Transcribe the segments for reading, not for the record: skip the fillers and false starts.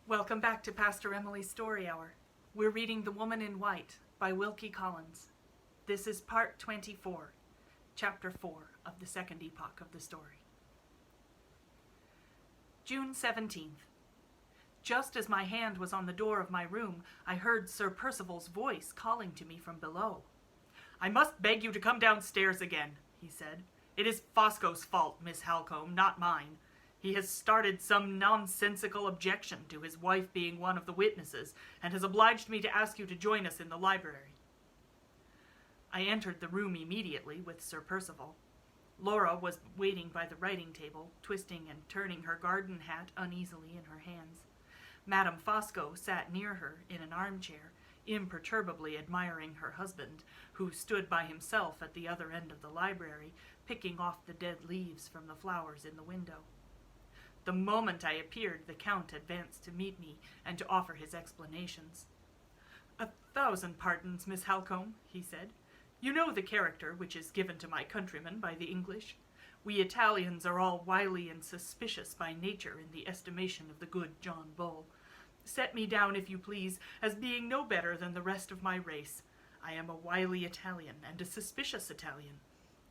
Welcome back to Pastor Emilie's Story Hour. We're reading The Woman in White by Wilkie Collins. This is part 24, chapter 4 of the second epoch of the story. June 17th. Just as my hand was on the door of my room, I heard Sir Percival's voice calling to me from below. "I must beg you to come downstairs again," he said. "It is Fosco's fault, Miss Halcombe, not mine. He has started some nonsensical objection to his wife being one of the witnesses, and has obliged me to ask you to join us in the library." I entered the room immediately with Sir Percival. Laura was waiting by the writing table, twisting and turning her garden hat uneasily in her hands. Madame Fosco sat near her in an armchair, imperturbably admiring her husband, who stood by himself at the other end of the library, picking off the dead leaves from the flowers in the window. The moment I appeared, the Count advanced to meet me and to offer his explanations. "1,000 pardons, Miss Halcombe," he said. "You know the character which is given to my countrymen by the English. We Italians are all wily and suspicious by nature in the estimation of the good John Bull. Set me down, if you please, as being no better than the rest of my race. I am a wily Italian and a suspicious Italian.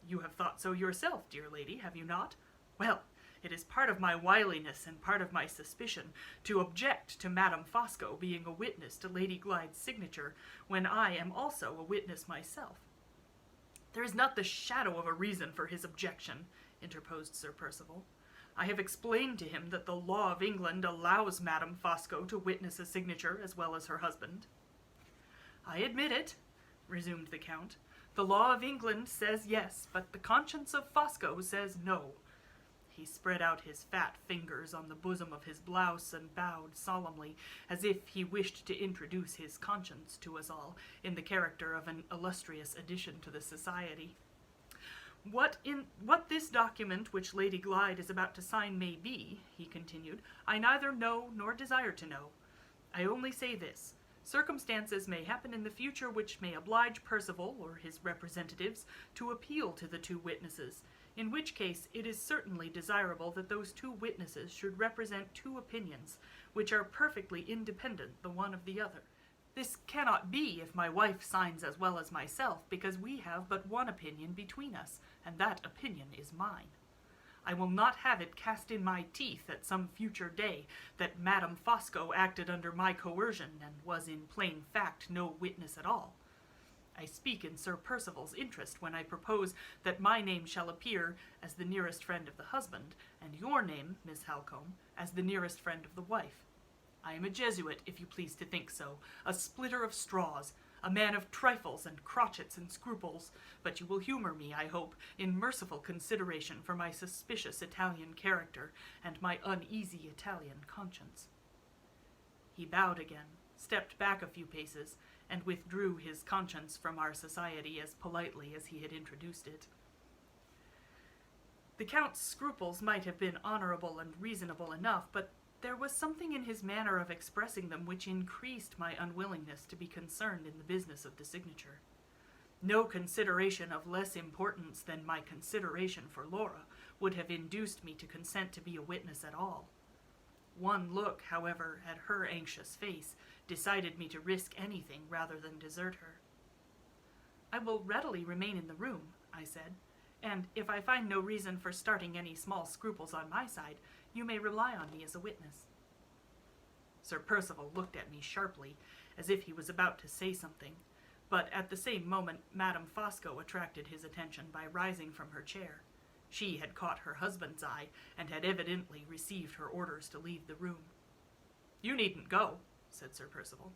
You have thought so yourself, dear lady, have you not? Well, it is part of my wiliness and part of my suspicion to object to Madame Fosco being a witness to Lady Glyde's signature, when I am also a witness myself." "There is not the shadow of a reason for his objection," interposed Sir Percival. "I have explained to him that the law of England allows Madame Fosco to witness a signature as well as her husband." "I admit it," resumed the Count. "The law of England says yes, but the conscience of Fosco says no." He spread out his fat fingers on the bosom of his blouse and bowed solemnly, as if he wished to introduce his conscience to us all in the character of an illustrious addition to the society. What this document which Lady Glyde is about to sign may be," he continued, "I neither know nor desire to know. I only say this: circumstances may happen in the future which may oblige Percival or his representatives to appeal to the two witnesses, in which case it is certainly desirable that those two witnesses should represent two opinions, which are perfectly independent the one of the other. This cannot be if my wife signs as well as myself, because we have but one opinion between us, and that opinion is mine. I will not have it cast in my teeth at some future day that Madame Fosco acted under my coercion and was in plain fact no witness at all. I speak in Sir Percival's interest when I propose that my name shall appear as the nearest friend of the husband, and your name, Miss Halcombe, as the nearest friend of the wife. I am a Jesuit, if you please to think so, a splitter of straws, a man of trifles and crotchets and scruples, but you will humour me, I hope, in merciful consideration for my suspicious Italian character and my uneasy Italian conscience." He bowed again, stepped back a few paces, and withdrew his conscience from our society as politely as he had introduced it. The Count's scruples might have been honourable and reasonable enough, but there was something in his manner of expressing them which increased my unwillingness to be concerned in the business of the signature. No consideration of less importance than my consideration for Laura would have induced me to consent to be a witness at all. One look, however, at her anxious face decided me to risk anything rather than desert her. "I will readily remain in the room," I said, "and if I find no reason for starting any small scruples on my side, you may rely on me as a witness." Sir Percival looked at me sharply, as if he was about to say something, but at the same moment Madame Fosco attracted his attention by rising from her chair. She had caught her husband's eye, and had evidently received her orders to leave the room. "You needn't go," said Sir Percival.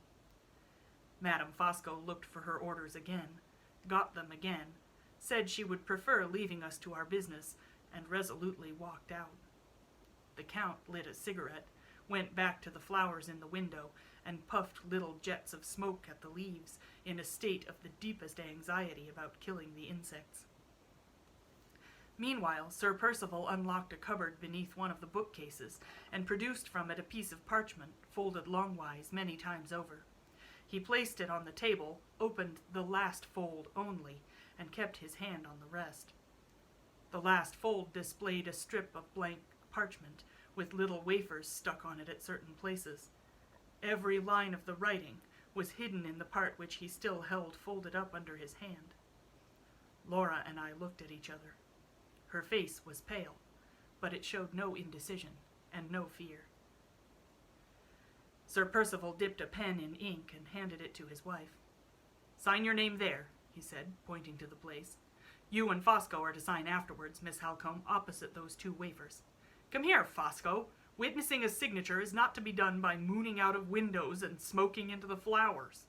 Madame Fosco looked for her orders again, got them again, said she would prefer leaving us to our business, and resolutely walked out. The Count lit a cigarette, went back to the flowers in the window, and puffed little jets of smoke at the leaves, in a state of the deepest anxiety about killing the insects. Meanwhile, Sir Percival unlocked a cupboard beneath one of the bookcases, and produced from it a piece of parchment, folded longwise many times over. He placed it on the table, opened the last fold only, and kept his hand on the rest. The last fold displayed a strip of blank parchment, with little wafers stuck on it at certain places. Every line of the writing was hidden in the part which he still held folded up under his hand. Laura and I looked at each other. Her face was pale, but it showed no indecision and no fear. Sir Percival dipped a pen in ink and handed it to his wife. "Sign your name there," he said, pointing to the place. "You and Fosco are to sign afterwards, Miss Halcombe, opposite those two wafers. Come here, Fosco. Witnessing a signature is not to be done by mooning out of windows and smoking into the flowers."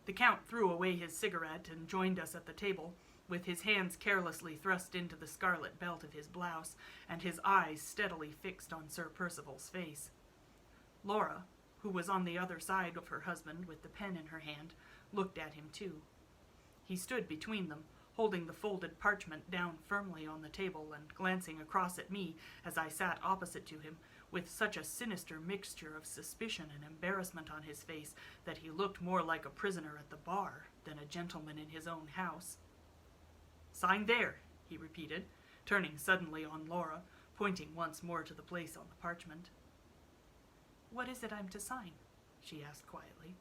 The Count threw away his cigarette and joined us at the table, with his hands carelessly thrust into the scarlet belt of his blouse, and his eyes steadily fixed on Sir Percival's face. Laura, who was on the other side of her husband with the pen in her hand, looked at him too. He stood between them, holding the folded parchment down firmly on the table and glancing across at me as I sat opposite to him, with such a sinister mixture of suspicion and embarrassment on his face that he looked more like a prisoner at the bar than a gentleman in his own house. "Sign there," he repeated, turning suddenly on Laura, pointing once more to the place on the parchment. "What is it I'm to sign?" she asked quietly.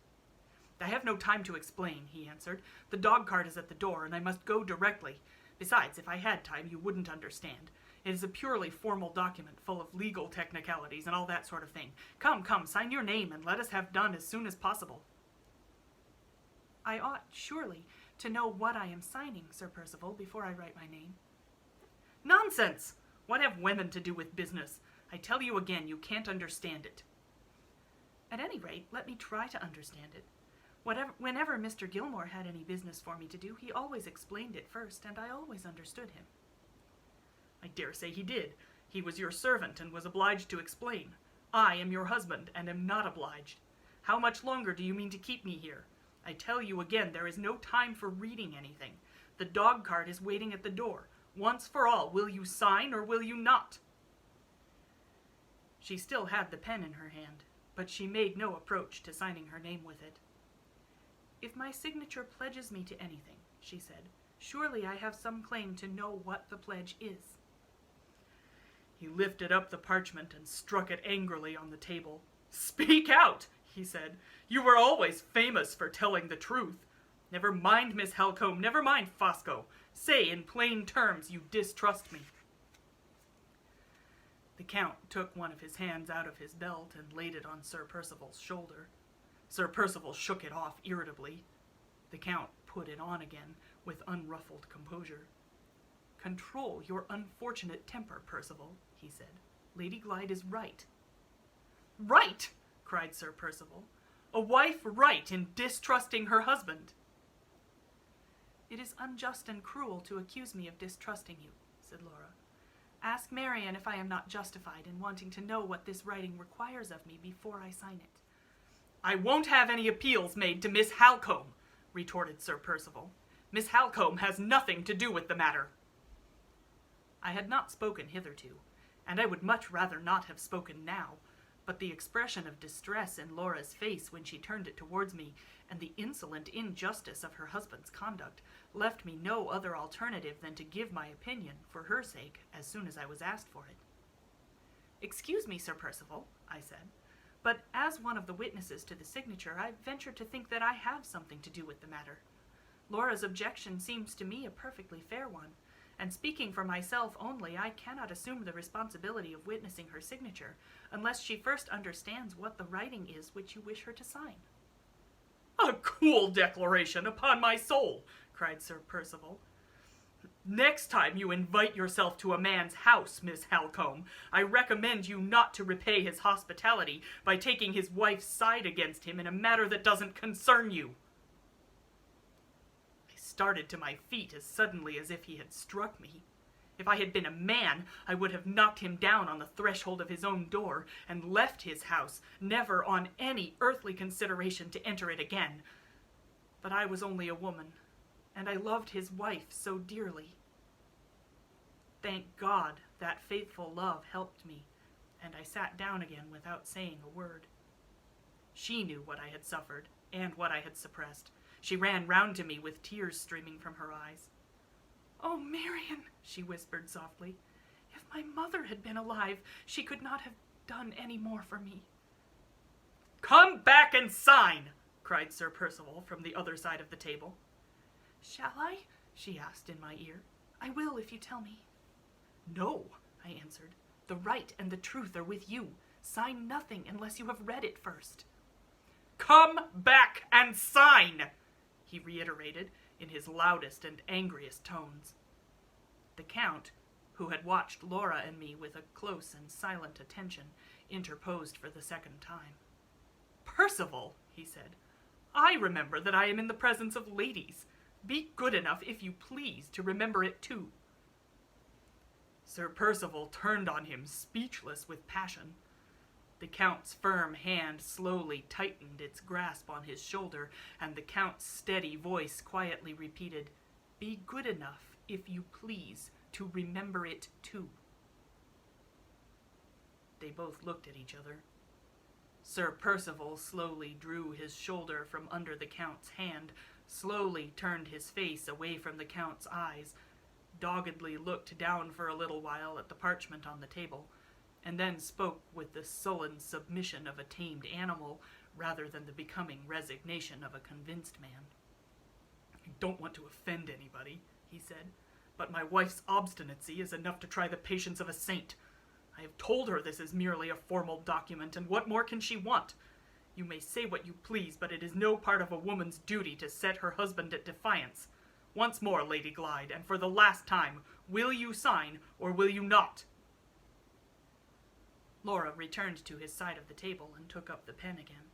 "I have no time to explain," he answered. "The dog cart is at the door, and I must go directly. Besides, if I had time, you wouldn't understand. It is a purely formal document full of legal technicalities and all that sort of thing. Come, sign your name and let us have done as soon as possible." "I ought, surely, to know what I am signing, Sir Percival, before I write my name." "Nonsense! What have women to do with business? I tell you again, you can't understand it." "At any rate, let me try to understand it. Whenever Mr. Gilmore had any business for me to do, he always explained it first, and I always understood him." "I dare say he did. He was your servant and was obliged to explain. I am your husband and am not obliged. How much longer do you mean to keep me here? I tell you again, there is no time for reading anything. The dog cart is waiting at the door. Once for all, will you sign or will you not?" She still had the pen in her hand, but she made no approach to signing her name with it. "If my signature pledges me to anything," she said, "surely I have some claim to know what the pledge is." He lifted up the parchment and struck it angrily on the table. "Speak out," he said. "You were always famous for telling the truth. Never mind, Miss Halcombe, never mind, Fosco. Say in plain terms you distrust me." The Count took one of his hands out of his belt and laid it on Sir Percival's shoulder. Sir Percival shook it off irritably. The Count put it on again with unruffled composure. "Control your unfortunate temper, Percival," he said. "Lady Glyde is right." "Right!" cried Sir Percival. "A wife right in distrusting her husband?" "It is unjust and cruel to accuse me of distrusting you," said Laura. "Ask Marian if I am not justified in wanting to know what this writing requires of me before I sign it." "I won't have any appeals made to Miss Halcombe," retorted Sir Percival. "Miss Halcombe has nothing to do with the matter." I had not spoken hitherto, and I would much rather not have spoken now, but the expression of distress in Laura's face when she turned it towards me, and the insolent injustice of her husband's conduct, left me no other alternative than to give my opinion, for her sake, as soon as I was asked for it. "Excuse me, Sir Percival," I said, "but as one of the witnesses to the signature, I venture to think that I have something to do with the matter. Laura's objection seems to me a perfectly fair one, and speaking for myself only, I cannot assume the responsibility of witnessing her signature, unless she first understands what the writing is which you wish her to sign." "A cool declaration, upon my soul!" cried Sir Percival. "Next time you invite yourself to a man's house, Miss Halcombe, I recommend you not to repay his hospitality by taking his wife's side against him in a matter that doesn't concern you." I started to my feet as suddenly as if he had struck me. If I had been a man, I would have knocked him down on the threshold of his own door and left his house, never on any earthly consideration to enter it again. But I was only a woman, and I loved his wife so dearly. Thank God that faithful love helped me, and I sat down again without saying a word. She knew what I had suffered, and what I had suppressed. She ran round to me with tears streaming from her eyes. "Oh, Marian," she whispered softly, "if my mother had been alive, she could not have done any more for me." "Come back and sign!" cried Sir Percival from the other side of the table. "Shall I?" she asked in my ear. "I will if you tell me." "No," I answered. "The right and the truth are with you. Sign nothing unless you have read it first." "Come back and sign!" he reiterated in his loudest and angriest tones. The Count, who had watched Laura and me with a close and silent attention, interposed for the second time. "Percival," he said, "I remember that I am in the presence of ladies. Be good enough, if you please, to remember it too." Sir Percival turned on him, speechless with passion. The Count's firm hand slowly tightened its grasp on his shoulder, and the Count's steady voice quietly repeated, "Be good enough, if you please, to remember it too." They both looked at each other. Sir Percival slowly drew his shoulder from under the Count's hand, slowly turned his face away from the Count's eyes, doggedly looked down for a little while at the parchment on the table, and then spoke with the sullen submission of a tamed animal rather than the becoming resignation of a convinced man. "I don't want to offend anybody," he said, "but my wife's obstinacy is enough to try the patience of a saint. I have told her this is merely a formal document, and what more can she want? You may say what you please, but it is no part of a woman's duty to set her husband at defiance. Once more, Lady Glyde, and for the last time, will you sign, or will you not?" Laura returned to his side of the table and took up the pen again.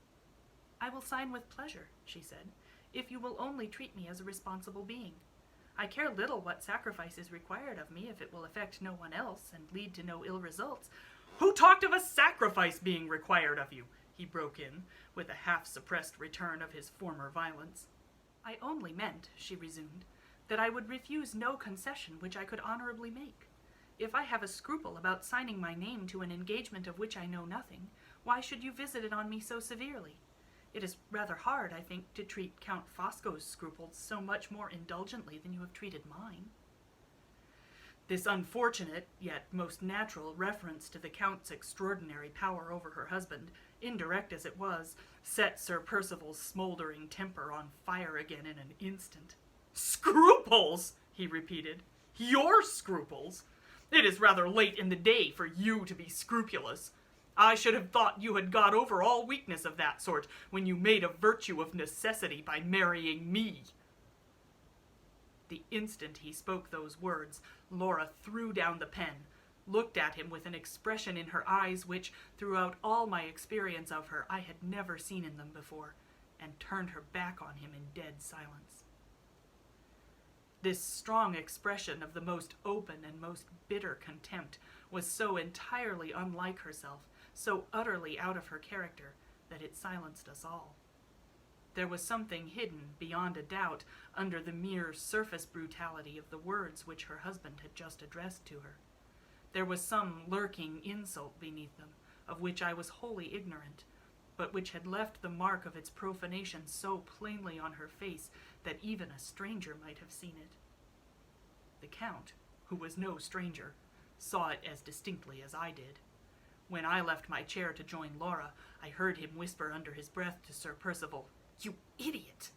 "I will sign with pleasure," she said, "if you will only treat me as a responsible being. I care little what sacrifice is required of me if it will affect no one else and lead to no ill results." "Who talked of a sacrifice being required of you?" he broke in, with a half-suppressed return of his former violence. "I only meant," she resumed, "that I would refuse no concession which I could honorably make. If I have a scruple about signing my name to an engagement of which I know nothing, why should you visit it on me so severely? It is rather hard, I think, to treat Count Fosco's scruples so much more indulgently than you have treated mine." This unfortunate, yet most natural, reference to the Count's extraordinary power over her husband, indirect as it was, set Sir Percival's smouldering temper on fire again in an instant. "Scruples!" he repeated. "Your scruples? It is rather late in the day for you to be scrupulous. I should have thought you had got over all weakness of that sort when you made a virtue of necessity by marrying me." The instant he spoke those words, Laura threw down the pen, looked at him with an expression in her eyes which, throughout all my experience of her, I had never seen in them before, and turned her back on him in dead silence. This strong expression of the most open and most bitter contempt was so entirely unlike herself, so utterly out of her character, that it silenced us all. There was something hidden, beyond a doubt, under the mere surface brutality of the words which her husband had just addressed to her. There was some lurking insult beneath them, of which I was wholly ignorant, but which had left the mark of its profanation so plainly on her face that even a stranger might have seen it. The Count, who was no stranger, saw it as distinctly as I did. When I left my chair to join Laura, I heard him whisper under his breath to Sir Percival, "You idiot!"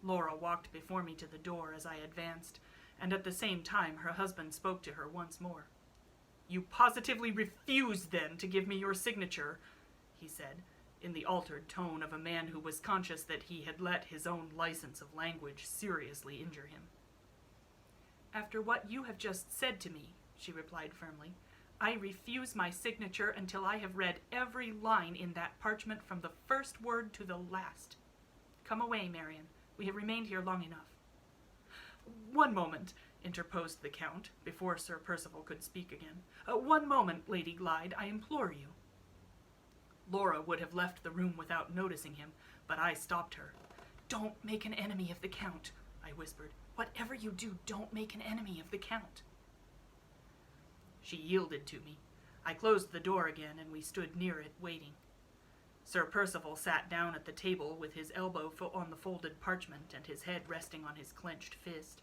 Laura walked before me to the door as I advanced, and at the same time her husband spoke to her once more. "You positively refuse, then, to give me your signature," he said, in the altered tone of a man who was conscious that he had let his own license of language seriously injure him. "After what you have just said to me," she replied firmly, "I refuse my signature until I have read every line in that parchment from the first word to the last. Come away, Marian. We have remained here long enough." "One moment," interposed the Count, before Sir Percival could speak again. "One moment, Lady Glyde, I implore you." Laura would have left the room without noticing him, but I stopped her. "Don't make an enemy of the Count," I whispered. "Whatever you do, don't make an enemy of the Count." She yielded to me. I closed the door again, and we stood near it, waiting. Sir Percival sat down at the table with his elbow on the folded parchment and his head resting on his clenched fist.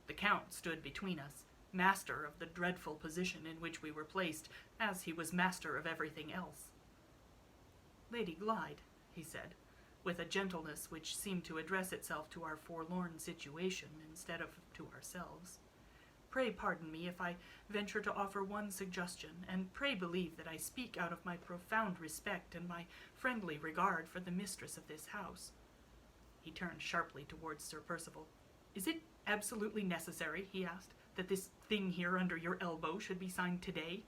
The Count stood between us, master of the dreadful position in which we were placed, as he was master of everything else. Lady Glyde, he said, with a gentleness which seemed to address itself to our forlorn situation instead of to ourselves. Pray pardon me if I venture to offer one suggestion, and pray believe that I speak out of my profound respect and my friendly regard for the mistress of this house. He turned sharply towards Sir Percival. Is it absolutely necessary, he asked, that this thing here under your elbow should be signed today?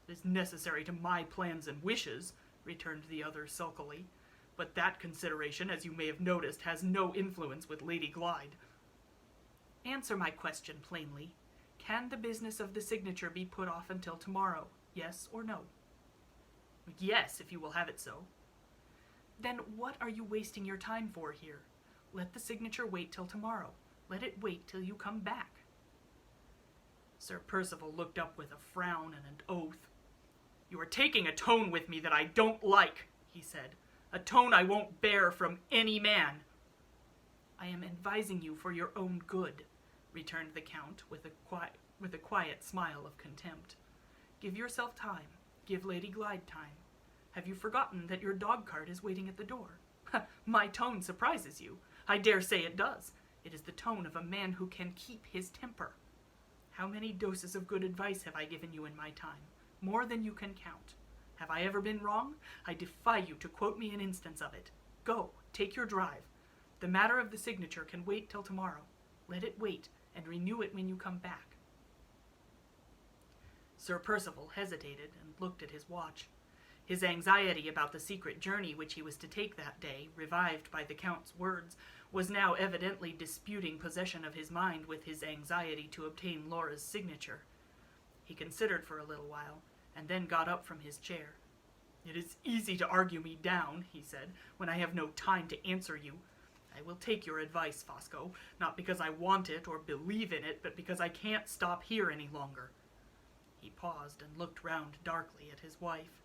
It is necessary to my plans and wishes, returned the other sulkily, but that consideration, as you may have noticed, has no influence with Lady Glyde. Answer my question plainly. Can the business of the signature be put off until tomorrow, yes or no? Yes, if you will have it so. Then what are you wasting your time for here? Let the signature wait till tomorrow. Let it wait till you come back. Sir Percival looked up with a frown and an oath. You are taking a tone with me that I don't like, he said. A tone I won't bear from any man. I am advising you for your own good, returned the Count with a quiet smile of contempt. Give yourself time. Give Lady Glyde time. Have you forgotten that your dog-cart is waiting at the door? My tone surprises you. I dare say it does. It is the tone of a man who can keep his temper. How many doses of good advice have I given you in my time? More than you can count. Have I ever been wrong? I defy you to quote me an instance of it. Go, take your drive. The matter of the signature can wait till tomorrow. Let it wait, and renew it when you come back. Sir Percival hesitated and looked at his watch. His anxiety about the secret journey which he was to take that day, revived by the Count's words, was now evidently disputing possession of his mind with his anxiety to obtain Laura's signature. He considered for a little while, and then got up from his chair. It is easy to argue me down, he said, when I have no time to answer you. I will take your advice, Fosco, not because I want it or believe in it, but because I can't stop here any longer. He paused and looked round darkly at his wife.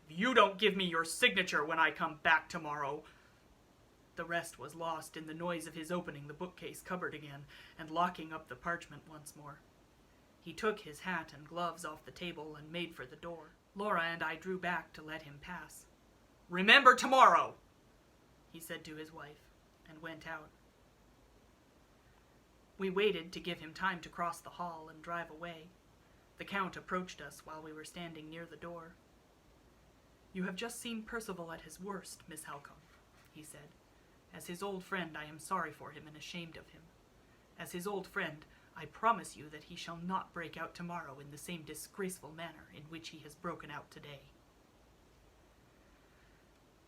If you don't give me your signature when I come back tomorrow... The rest was lost in the noise of his opening the bookcase cupboard again and locking up the parchment once more. He took his hat and gloves off the table and made for the door. Laura and I drew back to let him pass. Remember tomorrow, he said to his wife, and went out. We waited to give him time to cross the hall and drive away. The Count approached us while we were standing near the door. You have just seen Percival at his worst, Miss Halcombe, he said. As his old friend, I am sorry for him and ashamed of him. As his old friend, I promise you that he shall not break out tomorrow in the same disgraceful manner in which he has broken out today.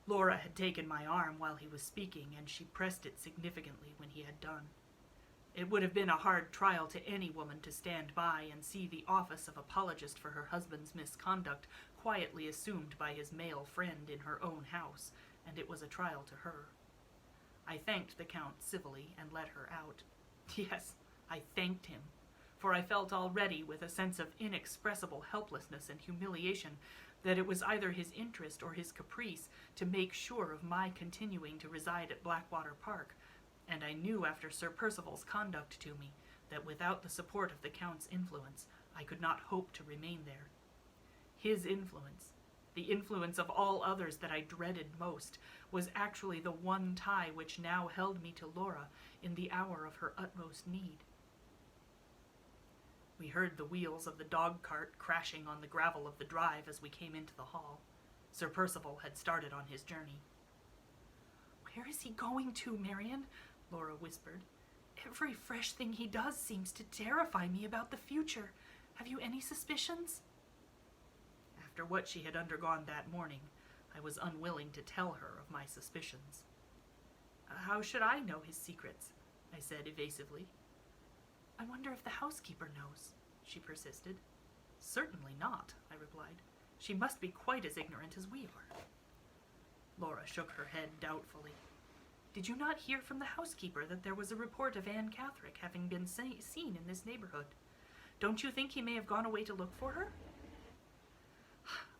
Laura had taken my arm while he was speaking, and she pressed it significantly when he had done. It would have been a hard trial to any woman to stand by and see the office of apologist for her husband's misconduct quietly assumed by his male friend in her own house, and it was a trial to her. I thanked the Count civilly and let her out. Yes, I thanked him, for I felt already with a sense of inexpressible helplessness and humiliation that it was either his interest or his caprice to make sure of my continuing to reside at Blackwater Park, and I knew after Sir Percival's conduct to me that without the support of the Count's influence I could not hope to remain there. His influence, the influence of all others that I dreaded most, was actually the one tie which now held me to Laura in the hour of her utmost need. We heard the wheels of the dog-cart crashing on the gravel of the drive as we came into the hall. Sir Percival had started on his journey. "Where is he going to, Marian?" Laura whispered. "Every fresh thing he does seems to terrify me about the future. Have you any suspicions?" After what she had undergone that morning, I was unwilling to tell her of my suspicions. "How should I know his secrets?" I said evasively. "I wonder if the housekeeper knows," she persisted. "Certainly not," I replied. "She must be quite as ignorant as we are." Laura shook her head doubtfully. "Did you not hear from the housekeeper that there was a report of Anne Catherick having been seen in this neighborhood? Don't you think he may have gone away to look for her?"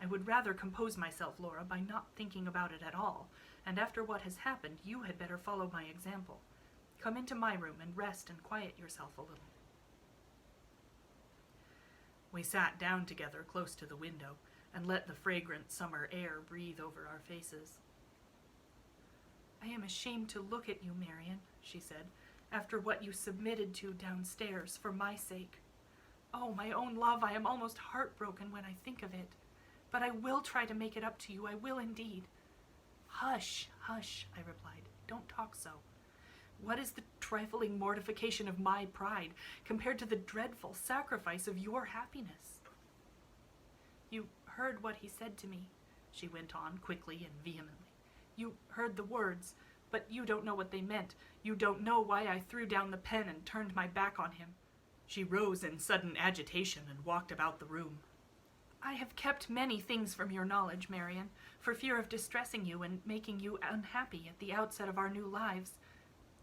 "I would rather compose myself, Laura, by not thinking about it at all, and after what has happened, you had better follow my example. Come into my room and rest and quiet yourself a little." We sat down together close to the window, and let the fragrant summer air breathe over our faces. "I am ashamed to look at you, Marian," she said, "after what you submitted to downstairs for my sake. Oh, my own love, I am almost heartbroken when I think of it. But I will try to make it up to you, I will indeed." "Hush, hush," I replied. "Don't talk so. What is the trifling mortification of my pride compared to the dreadful sacrifice of your happiness?" "You heard what he said to me," she went on quickly and vehemently. "You heard the words, but you don't know what they meant. You don't know why I threw down the pen and turned my back on him." She rose in sudden agitation and walked about the room. "I have kept many things from your knowledge, Marian, for fear of distressing you and making you unhappy at the outset of our new lives.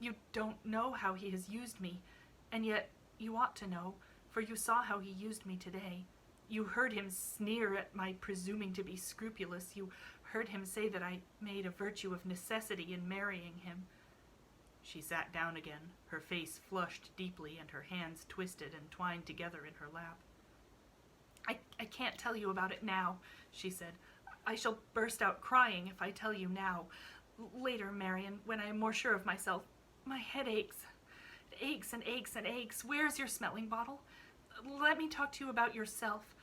You don't know how he has used me, and yet you ought to know, for you saw how he used me today. You heard him sneer at my presuming to be scrupulous. You heard him say that I made a virtue of necessity in marrying him." She sat down again, her face flushed deeply and her hands twisted and twined together in her lap. I can't tell you about it now," she said. "I shall burst out crying if I tell you now. Later, Marian, when I am more sure of myself. My head aches. It aches and aches and aches. Where's your smelling bottle? Let me talk to you about yourself.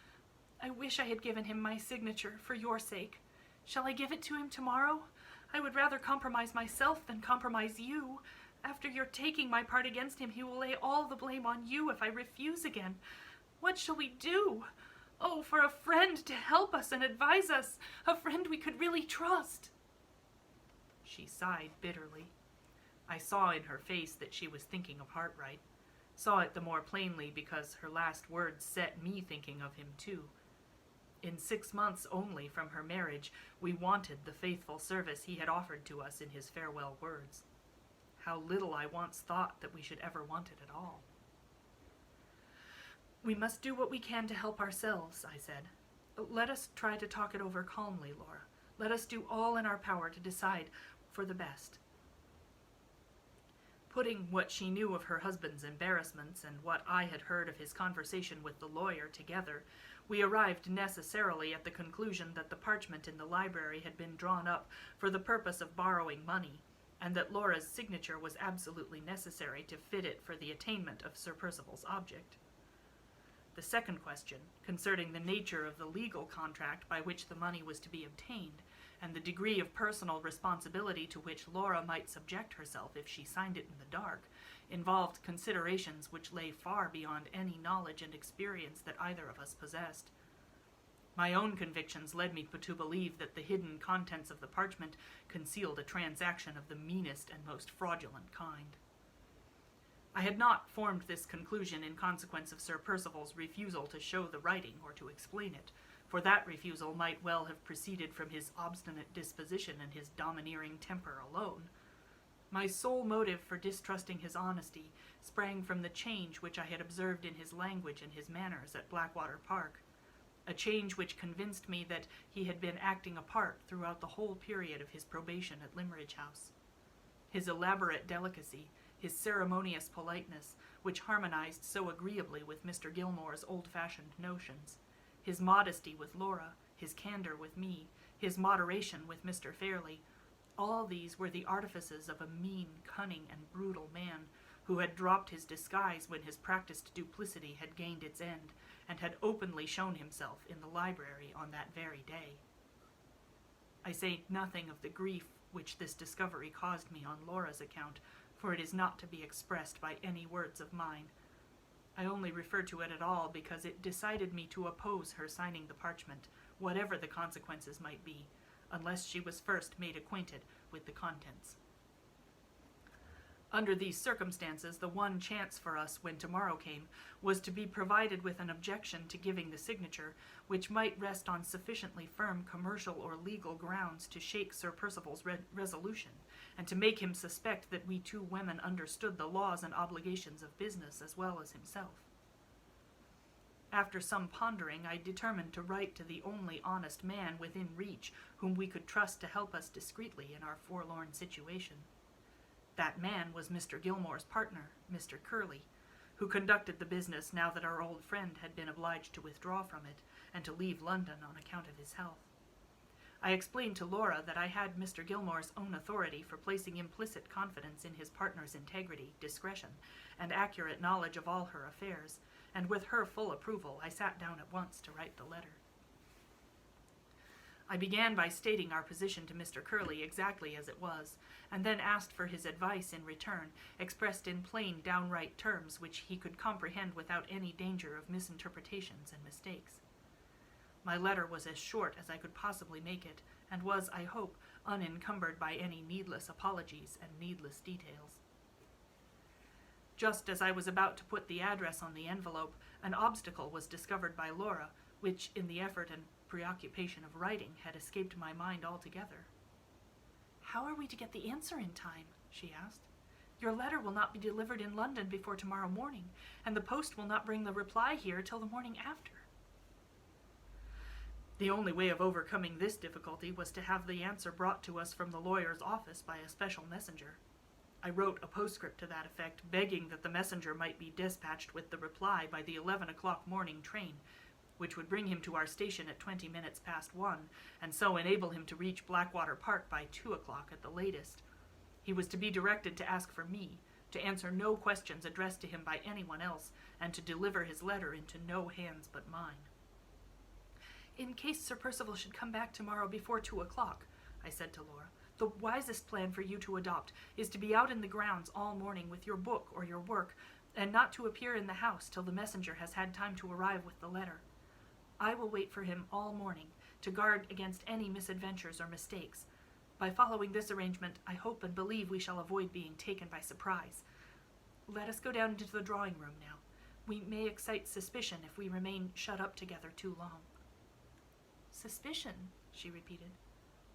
I wish I had given him my signature for your sake. Shall I give it to him tomorrow? I would rather compromise myself than compromise you. After your taking my part against him, he will lay all the blame on you if I refuse again. What shall we do? Oh, for a friend to help us and advise us, a friend we could really trust." She sighed bitterly. I saw in her face that she was thinking of Hartright. Saw it the more plainly because her last words set me thinking of him too. In 6 months only from her marriage, we wanted the faithful service he had offered to us in his farewell words. How little I once thought that we should ever want it at all. "We must do what we can to help ourselves," I said. "Let us try to talk it over calmly, Laura. Let us do all in our power to decide for the best." Putting what she knew of her husband's embarrassments and what I had heard of his conversation with the lawyer together, we arrived necessarily at the conclusion that the parchment in the library had been drawn up for the purpose of borrowing money, and that Laura's signature was absolutely necessary to fit it for the attainment of Sir Percival's object. The second question, concerning the nature of the legal contract by which the money was to be obtained, and the degree of personal responsibility to which Laura might subject herself if she signed it in the dark, involved considerations which lay far beyond any knowledge and experience that either of us possessed. My own convictions led me to believe that the hidden contents of the parchment concealed a transaction of the meanest and most fraudulent kind. I had not formed this conclusion in consequence of Sir Percival's refusal to show the writing or to explain it, for that refusal might well have proceeded from his obstinate disposition and his domineering temper alone. My sole motive for distrusting his honesty sprang from the change which I had observed in his language and his manners at Blackwater Park, a change which convinced me that he had been acting a part throughout the whole period of his probation at Limmeridge House. His elaborate delicacy, his ceremonious politeness, which harmonized so agreeably with Mr. Gilmore's old-fashioned notions, his modesty with Laura, his candor with me, his moderation with Mr. Fairley, all these were the artifices of a mean, cunning, and brutal man, who had dropped his disguise when his practiced duplicity had gained its end, and had openly shown himself in the library on that very day. I say nothing of the grief which this discovery caused me on Laura's account, for it is not to be expressed by any words of mine. I only refer to it at all because it decided me to oppose her signing the parchment, whatever the consequences might be, unless she was first made acquainted with the contents. Under these circumstances, the one chance for us when tomorrow came was to be provided with an objection to giving the signature, which might rest on sufficiently firm commercial or legal grounds to shake Sir Percival's resolution, and to make him suspect that we two women understood the laws and obligations of business as well as himself. After some pondering, I determined to write to the only honest man within reach whom we could trust to help us discreetly in our forlorn situation. That man was Mr. Gilmore's partner, Mr. Curley, who conducted the business now that our old friend had been obliged to withdraw from it, and to leave London on account of his health. I explained to Laura that I had Mr. Gilmore's own authority for placing implicit confidence in his partner's integrity, discretion, and accurate knowledge of all her affairs, and with her full approval I sat down at once to write the letter. I began by stating our position to Mr. Curley exactly as it was, and then asked for his advice in return, expressed in plain, downright terms which he could comprehend without any danger of misinterpretations and mistakes. My letter was as short as I could possibly make it, and was, I hope, unencumbered by any needless apologies and needless details. Just as I was about to put the address on the envelope, an obstacle was discovered by Laura, which, in the effort and preoccupation of writing, had escaped my mind altogether. "How are we to get the answer in time?" she asked. "Your letter will not be delivered in London before tomorrow morning, and the post will not bring the reply here till the morning after." The only way of overcoming this difficulty was to have the answer brought to us from the lawyer's office by a special messenger. I wrote a postscript to that effect, begging that the messenger might be dispatched with the reply by the 11 o'clock morning train, which would bring him to our station at 20 minutes past 1, and so enable him to reach Blackwater Park by 2 o'clock at the latest. He was to be directed to ask for me, to answer no questions addressed to him by anyone else, and to deliver his letter into no hands but mine. "In case Sir Percival should come back tomorrow before 2 o'clock, I said to Laura, "the wisest plan for you to adopt is to be out in the grounds all morning with your book or your work, and not to appear in the house till the messenger has had time to arrive with the letter. I will wait for him all morning, to guard against any misadventures or mistakes. By following this arrangement, I hope and believe we shall avoid being taken by surprise. Let us go down into the drawing room now. We may excite suspicion if we remain shut up together too long." "Suspicion?" she repeated.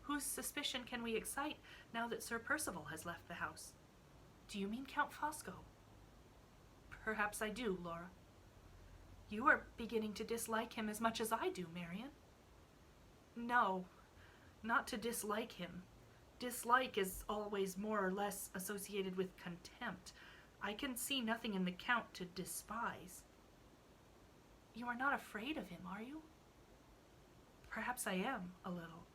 "Whose suspicion can we excite now that Sir Percival has left the house? Do you mean Count Fosco?" "Perhaps I do, Laura." "You are beginning to dislike him as much as I do, Marian." "No, not to dislike him. Dislike is always more or less associated with contempt. I can see nothing in the Count to despise." "You are not afraid of him, are you?" "Perhaps I am, a little."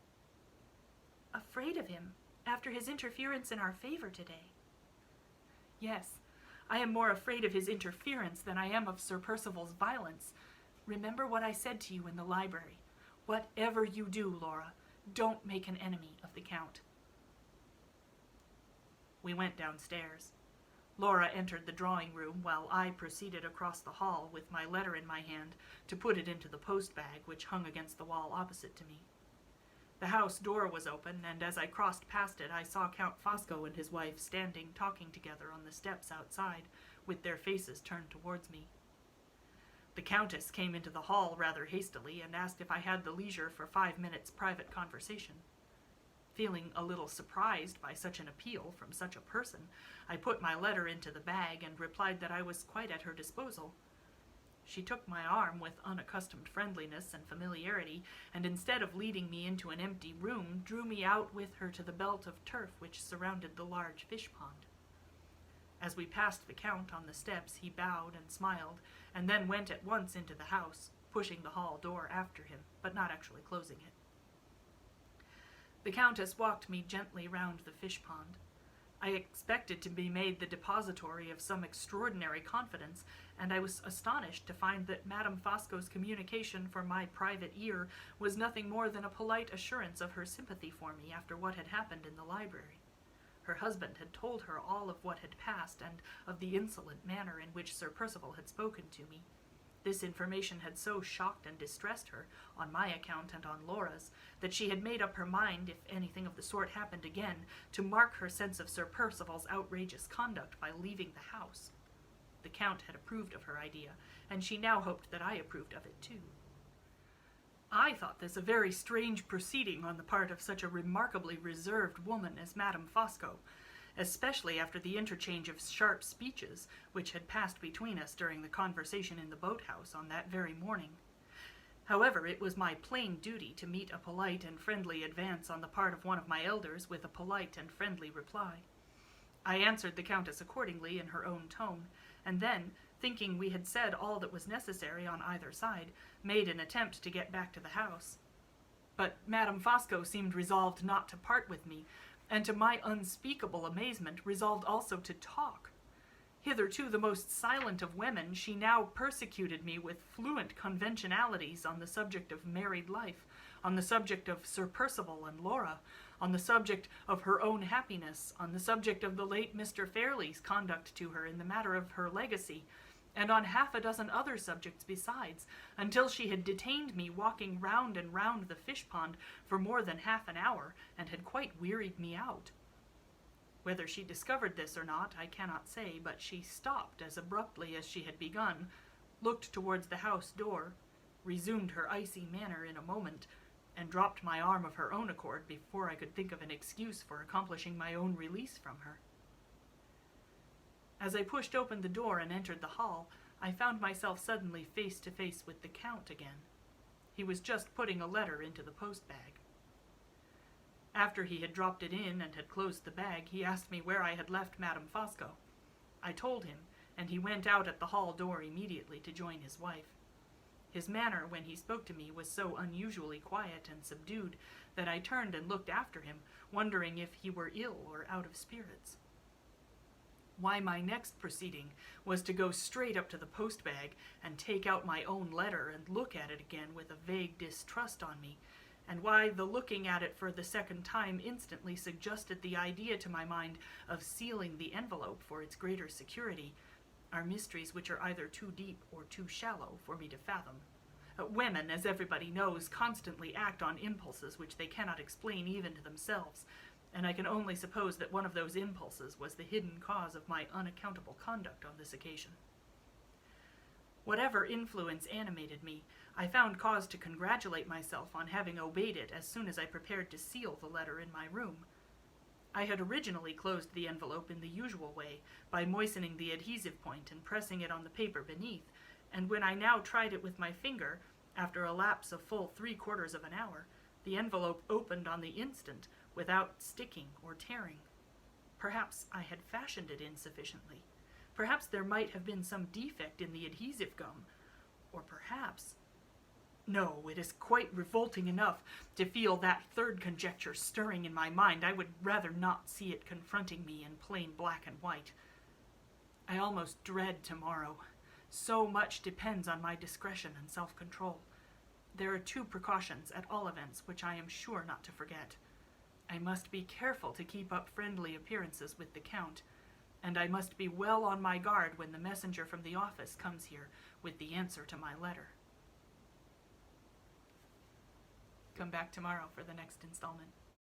"Afraid of him, after his interference in our favor today?" "Yes, I am more afraid of his interference than I am of Sir Percival's violence. Remember what I said to you in the library. Whatever you do, Laura, don't make an enemy of the Count." We went downstairs. Laura entered the drawing room, while I proceeded across the hall with my letter in my hand to put it into the post bag which hung against the wall opposite to me. The house door was open, and as I crossed past it I saw Count Fosco and his wife standing talking together on the steps outside, with their faces turned towards me. The Countess came into the hall rather hastily and asked if I had the leisure for 5 minutes' private conversation. Feeling a little surprised by such an appeal from such a person, I put my letter into the bag and replied that I was quite at her disposal. She took my arm with unaccustomed friendliness and familiarity, and instead of leading me into an empty room, drew me out with her to the belt of turf which surrounded the large fish pond. As we passed the Count on the steps, he bowed and smiled, and then went at once into the house, pushing the hall door after him, but not actually closing it. The Countess walked me gently round the fish pond. I expected to be made the depository of some extraordinary confidence, and I was astonished to find that Madame Fosco's communication for my private ear was nothing more than a polite assurance of her sympathy for me after what had happened in the library. Her husband had told her all of what had passed, and of the insolent manner in which Sir Percival had spoken to me. This information had so shocked and distressed her, on my account and on Laura's, that she had made up her mind, if anything of the sort happened again, to mark her sense of Sir Percival's outrageous conduct by leaving the house. The Count had approved of her idea, and she now hoped that I approved of it too. I thought this a very strange proceeding on the part of such a remarkably reserved woman as Madame Fosco, especially after the interchange of sharp speeches which had passed between us during the conversation in the boat-house on that very morning. However, it was my plain duty to meet a polite and friendly advance on the part of one of my elders with a polite and friendly reply. I answered the Countess accordingly in her own tone, and then, thinking we had said all that was necessary on either side, made an attempt to get back to the house. But Madame Fosco seemed resolved not to part with me, and to my unspeakable amazement resolved also to talk. Hitherto the most silent of women, she now persecuted me with fluent conventionalities on the subject of married life, on the subject of Sir Percival and Laura, on the subject of her own happiness, on the subject of the late Mr. Fairlie's conduct to her in the matter of her legacy, and on half a dozen other subjects besides, until she had detained me walking round and round the fish pond for more than half an hour, and had quite wearied me out. Whether she discovered this or not, I cannot say, but she stopped as abruptly as she had begun, looked towards the house door, resumed her icy manner in a moment, and dropped my arm of her own accord before I could think of an excuse for accomplishing my own release from her. As I pushed open the door and entered the hall, I found myself suddenly face to face with the Count again. He was just putting a letter into the post-bag. After he had dropped it in and had closed the bag, he asked me where I had left Madame Fosco. I told him, and he went out at the hall door immediately to join his wife. His manner when he spoke to me was so unusually quiet and subdued that I turned and looked after him, wondering if he were ill or out of spirits. Why my next proceeding was to go straight up to the post-bag and take out my own letter and look at it again with a vague distrust on me, and why the looking at it for the second time instantly suggested the idea to my mind of sealing the envelope for its greater security, are mysteries which are either too deep or too shallow for me to fathom. Women, as everybody knows, constantly act on impulses which they cannot explain even to themselves, and I can only suppose that one of those impulses was the hidden cause of my unaccountable conduct on this occasion. Whatever influence animated me, I found cause to congratulate myself on having obeyed it as soon as I prepared to seal the letter in my room. I had originally closed the envelope in the usual way, by moistening the adhesive point and pressing it on the paper beneath, and when I now tried it with my finger, after a lapse of full 3/4 of an hour, the envelope opened on the instant, without sticking or tearing. Perhaps I had fashioned it insufficiently. Perhaps there might have been some defect in the adhesive gum. Or perhaps... No, it is quite revolting enough to feel that third conjecture stirring in my mind. I would rather not see it confronting me in plain black and white. I almost dread tomorrow. So much depends on my discretion and self-control. There are 2 precautions, at all events, which I am sure not to forget. I must be careful to keep up friendly appearances with the Count, and I must be well on my guard when the messenger from the office comes here with the answer to my letter. Come back tomorrow for the next installment.